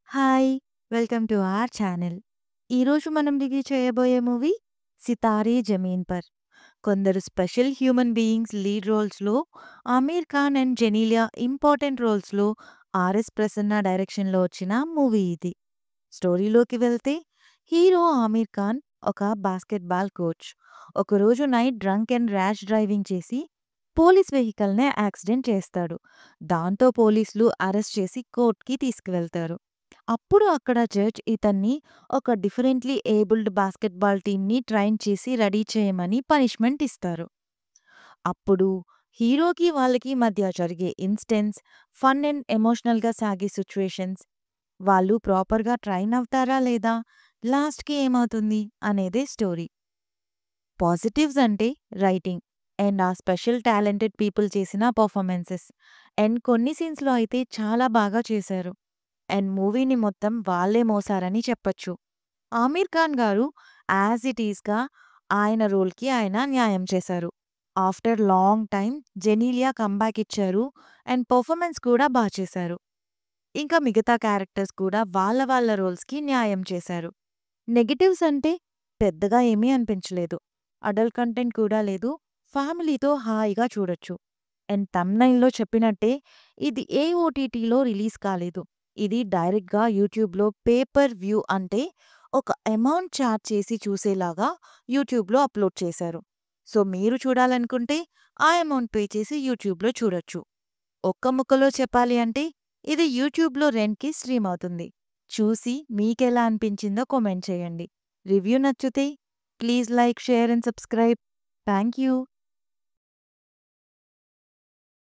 Hi! Welcome to our channel. ఈరోజు మనం review చేయబోయే మూవీ 'సితారే జమీన్ పర్'. కొందరు స్పెషల్ హ్యూమన్ బీయింగ్స్ లీడ్ రోల్స్‌లో, ఆమీర్ ఖాన్ అండ్ జెనీలియా ఇంపార్టెంట్ రోల్స్‌లో, ఆర్ఎస్ ప్రసన్న డైరెక్షన్‌లో వచ్చిన మూవీ ఇది. స్టోరీలోకి వెళ్తే హీరో ఆమీర్ ఖాన్ ఒక బాస్కెట్‌బాల్ కోచ్. ఒకరోజు night drunk and rash driving చేసి పోలీస్ వెహికల్‌ని యాక్సిడెంట్ చేస్తాడు. దాంతో పోలీసులు అరెస్ట్ చేసి కోర్ట్‌కి తీసుకువెళ్తారు. అప్పుడు అక్కడ జడ్జ్ ఇతన్ని ఒక డిఫరెంట్‌లీ ఏబుల్డ్ బాస్కెట్‌బాల్ టీమ్‌ని ట్రైన్ చేసి రెడీ చేయమని పనిష్మెంట్ ఇస్తారు. అప్పుడు హీరోకి వాళ్ళకి మధ్య జరిగే ఇన్సిడెంట్స్, ఫన్ అండ్ ఎమోషనల్‌గా సాగే సిట్యుయేషన్స్, వాళ్ళు ప్రాపర్‌గా ట్రైన్ అవుతారా లేదా, లాస్ట్‌కి ఏమవుతుంది అనేదే స్టోరీ. పాజిటివ్స్ అంటే రైటింగ్ అండ్ ఆ స్పెషల్ టాలెంటెడ్ పీపుల్ చేసిన పర్ఫార్మెన్సెస్ అండ్ కొన్ని సీన్స్‌లో అయితే చాలా బాగా చేశారు. అండ్ మూవీని మొత్తం వాళ్ళే మోసారని చెప్పొచ్చు. ఆమీర్ ఖాన్ గారు యాజ్ ఇట్ ఈస్‌గా ఆయన రోల్‌కి ఆయన న్యాయం చేశారు. After long time Genelia comeback ఇచ్చారు అండ్ పర్ఫార్మెన్స్ కూడా చేశారు. ఇంకా మిగతా క్యారెక్టర్స్ కూడా వాళ్ళ వాళ్ళ రోల్స్‌కి న్యాయం చేశారు. నెగెటివ్స్ అంటే పెద్దగా ఏమీ అనిపించలేదు. అడల్ట్ కంటెంట్ కూడా లేదు. ఫ్యామిలీతో హాయిగా చూడొచ్చు. అండ్ థంబ్‌నెయిల్‌లో చెప్పినట్టే ఇది ఏ ఓటీటీలో రిలీజ్ కాలేదు. ఇది డైరెక్ట్‌గా యూట్యూబ్‌లో పే పర్ వ్యూ అంటే ఒక అమౌంట్ చార్జ్ చేసి చూసేలాగా యూట్యూబ్‌లో అప్‌లోడ్ చేశారు. సో, మీరు చూడాలనుకుంటే ఆ అమౌంట్ పే చేసి యూట్యూబ్‌లో చూడొచ్చు. ఒక్క ముక్కలో చెప్పాలి అంటే ఇది యూట్యూబ్‌లో రెంట్‌కి స్ట్రీమ్ అవుతుంది. చూసి మీకెలా అనిపించిందో కామెంట్ చేయండి. రివ్యూ నచ్చితే please like, share and subscribe. Thank you.